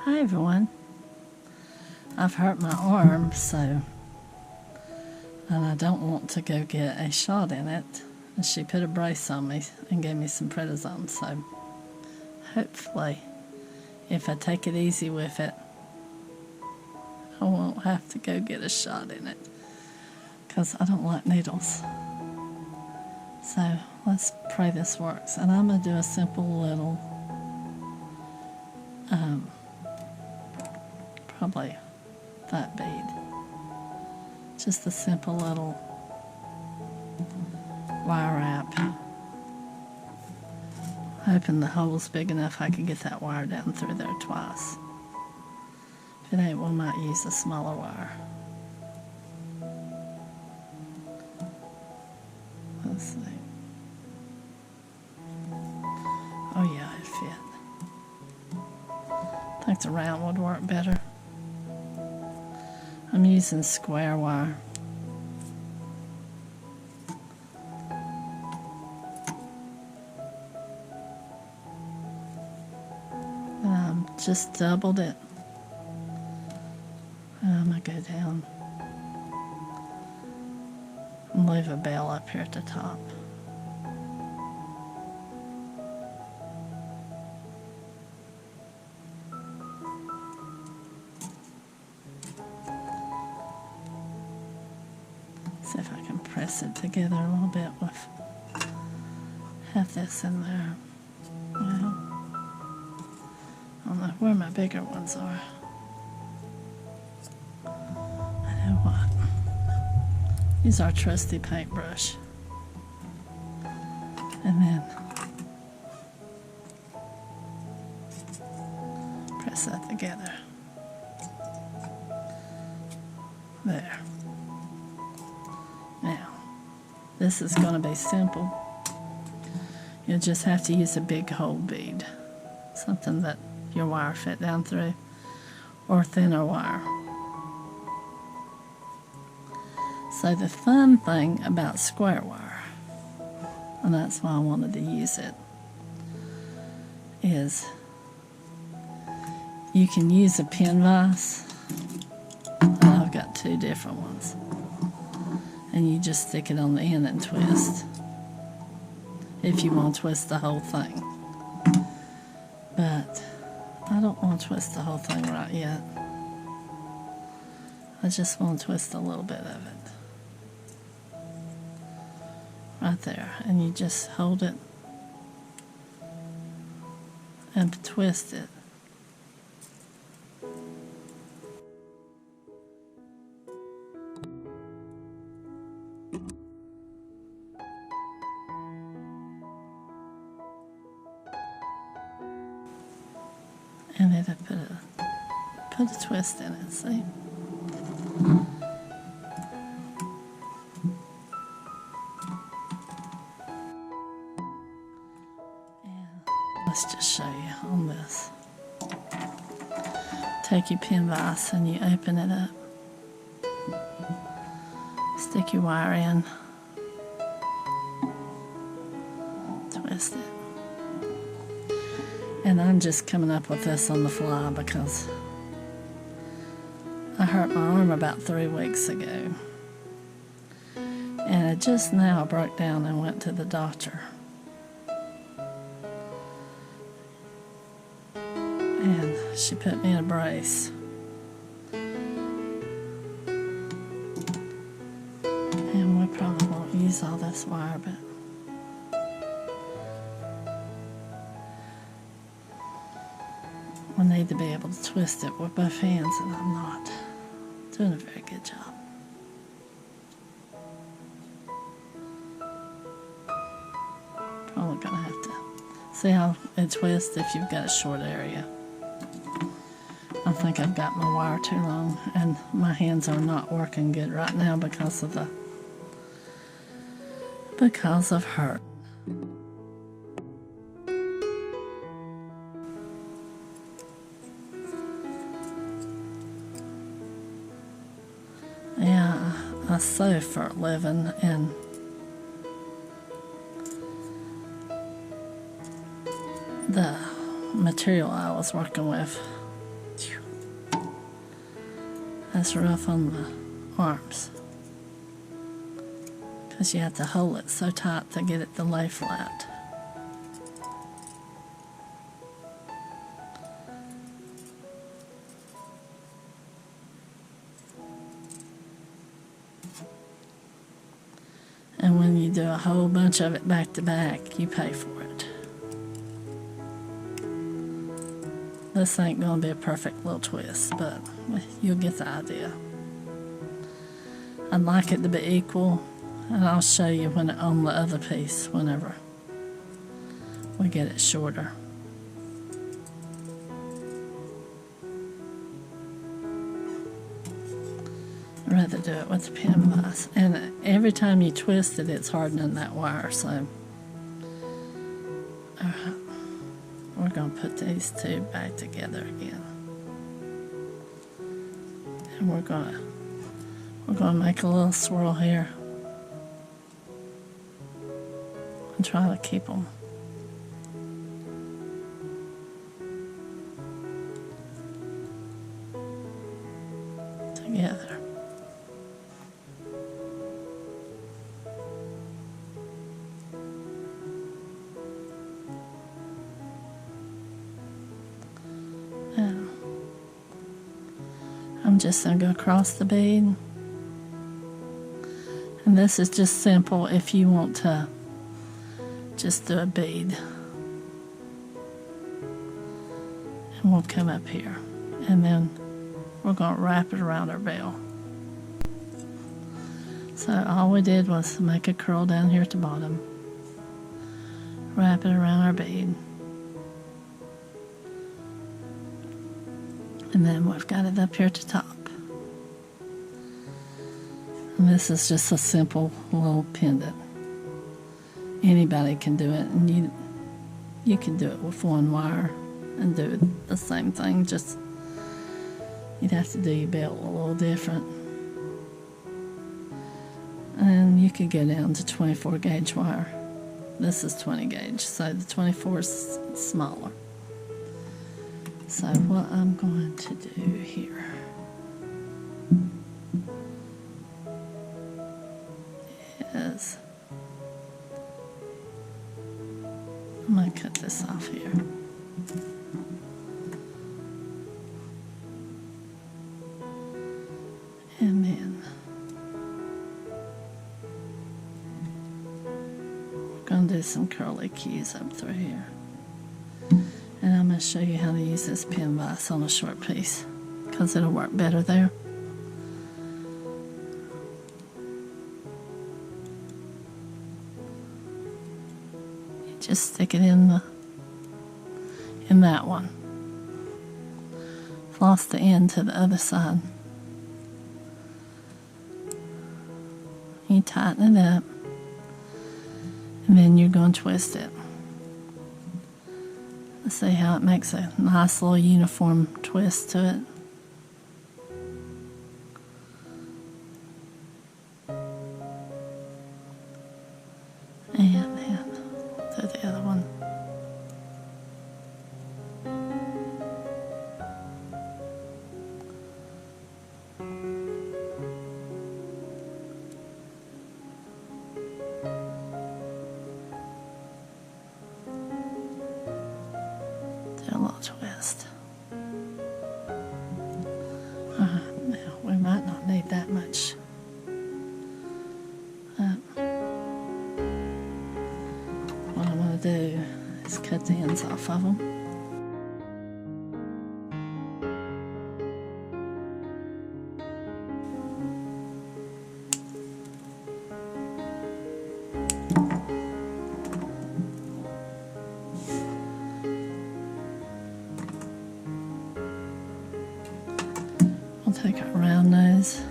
Hi everyone. I've hurt my arm, and I don't want to go get a shot in it. And she put a brace on me and gave me some prednisone, so hopefully if I take it easy with it, I won't have to go get a shot in it, because I don't like needles. So let's pray this works. And I'm going to do a simple little, probably that bead. Just a simple little wire wrap. Hoping the hole's big enough I can get that wire down through there twice. If it ain't, we might use a smaller wire. Let's see. Oh yeah, it fit. I think the round would work better. I'm using square wire. And I just doubled it. I'm going to go down and leave a bell up here at the top. See if I can press it together a little bit with half this in there. Well, I don't know where my bigger ones are. I know what. Use our trusty paintbrush. And then press that together. There. Now, this is going to be simple. You'll just have to use a big hole bead, something that your wire fit down through, or thinner wire. So the fun thing about square wire, and that's why I wanted to use it, is you can use a pin vise. I've got two different ones. And you just stick it on the end and twist, if you want to twist the whole thing. But I don't want to twist the whole thing right yet. I just want to twist a little bit of it. Right there. And you just hold it and twist it. And then I put a twist in it, see? And let's just show you on this. Take your pin vise and you open it up. Stick your wire in. Twist it. And I'm just coming up with this on the fly because I hurt my arm about 3 weeks ago. And it just now broke down and went to the doctor. And she put me in a brace. And we probably won't use all this wire, but I need to be able to twist it with both hands, and I'm not doing a very good job. Probably gonna have to see how it twists if you've got a short area. I think I've got my wire too long, and my hands are not working good right now because of hurt. Yeah, I sew for a living, and the material I was working with That's rough on the arms, because you have to hold it so tight to get it to lay flat. And when you do a whole bunch of it back to back, you pay for it. This ain't gonna be a perfect little twist, but you'll get the idea. I'd like it to be equal, and I'll show you on the other piece whenever we get it shorter. I'd rather do it with the pendant, and every time you twist it, it's hardening that wire. So we're going to put these two back together again, and we're going to make a little swirl here and try to keep them together. I'm just going to go across the bead, and this is just simple if you want to just do a bead. And we'll come up here, and then we're going to wrap it around our bell. So all we did was make a curl down here at the bottom, wrap it around our bead, and then we've got it up here at the top. And this is just a simple little pendant. Anybody can do it, and you can do it with one wire and do the same thing, just you'd have to do your belt a little different. And you could go down to 24 gauge wire. This is 20 gauge, so the 24 is smaller. So what I'm going to do here is I'm going to cut this off here. And then we're going to do some curly keys up through here. And I'm going to show you how to use this pin vise on a short piece, because it'll work better there. You just stick it in that one. Floss the end to the other side. You tighten it up, and then you're going to twist it. See how it makes a nice little uniform twist to it. And then do the other one. A little twist. Now we might not need that much. What I want to do is cut the ends off of them. We'll take our round nose.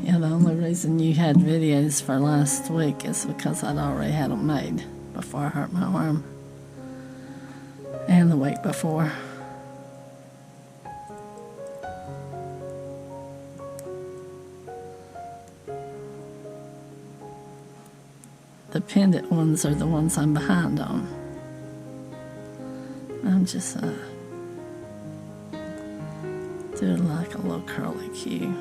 Yeah, the only reason you had videos for last week is because I'd already had them made before I hurt my arm, and the week before. pendant ones are the ones I'm behind on. I'm just doing like a little curly Q.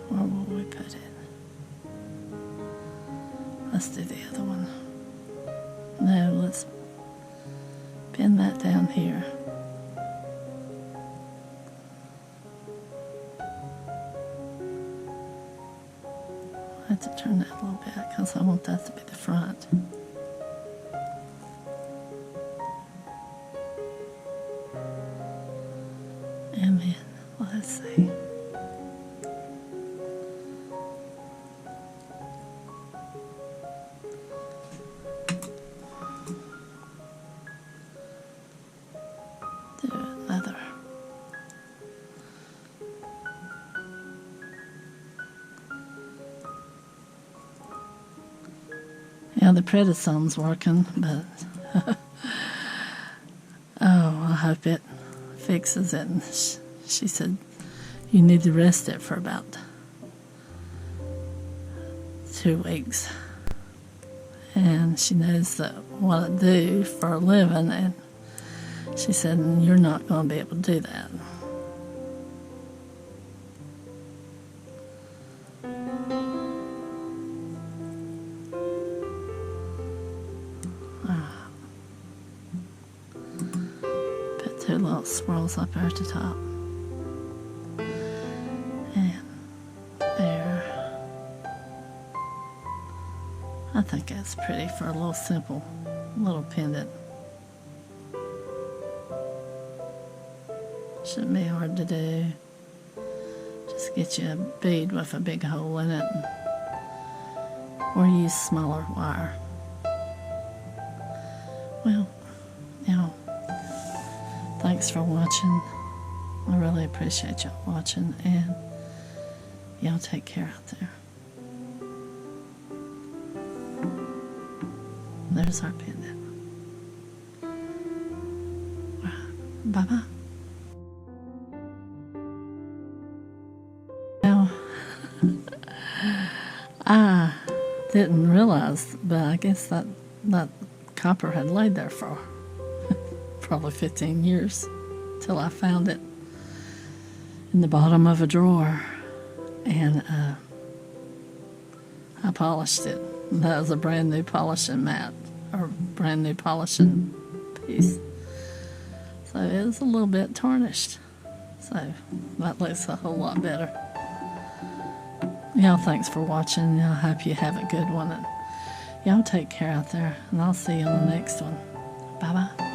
Where will we put it? Let's do the other one. No, let's pin that down here. I have to turn that a little bit because I want that to be the front. And then, let's see. Do another. Yeah, the Prednison's working, but oh, I hope it fixes it. And she said you need to rest it for about 2 weeks. And she knows that what I do for a living, and she said, you're not going to be able to do that. Put 2 little swirls up there at the top. And there. I think that's pretty for a little simple little pendant. Shouldn't be hard to do. Just get you a bead with a big hole in it, or use smaller wire. Well, thanks for watching. I really appreciate y'all watching, and y'all take care out there. There's our pendant. Bye-bye. Now, I didn't realize, but I guess that copper had laid there for probably 15 years till I found it in the bottom of a drawer, and I polished it. That was a brand new polishing mat, or brand new polishing piece. So it was a little bit tarnished. So that looks a whole lot better. Y'all, thanks for watching. I hope you have a good one. And y'all take care out there, and I'll see you on the next one. Bye-bye.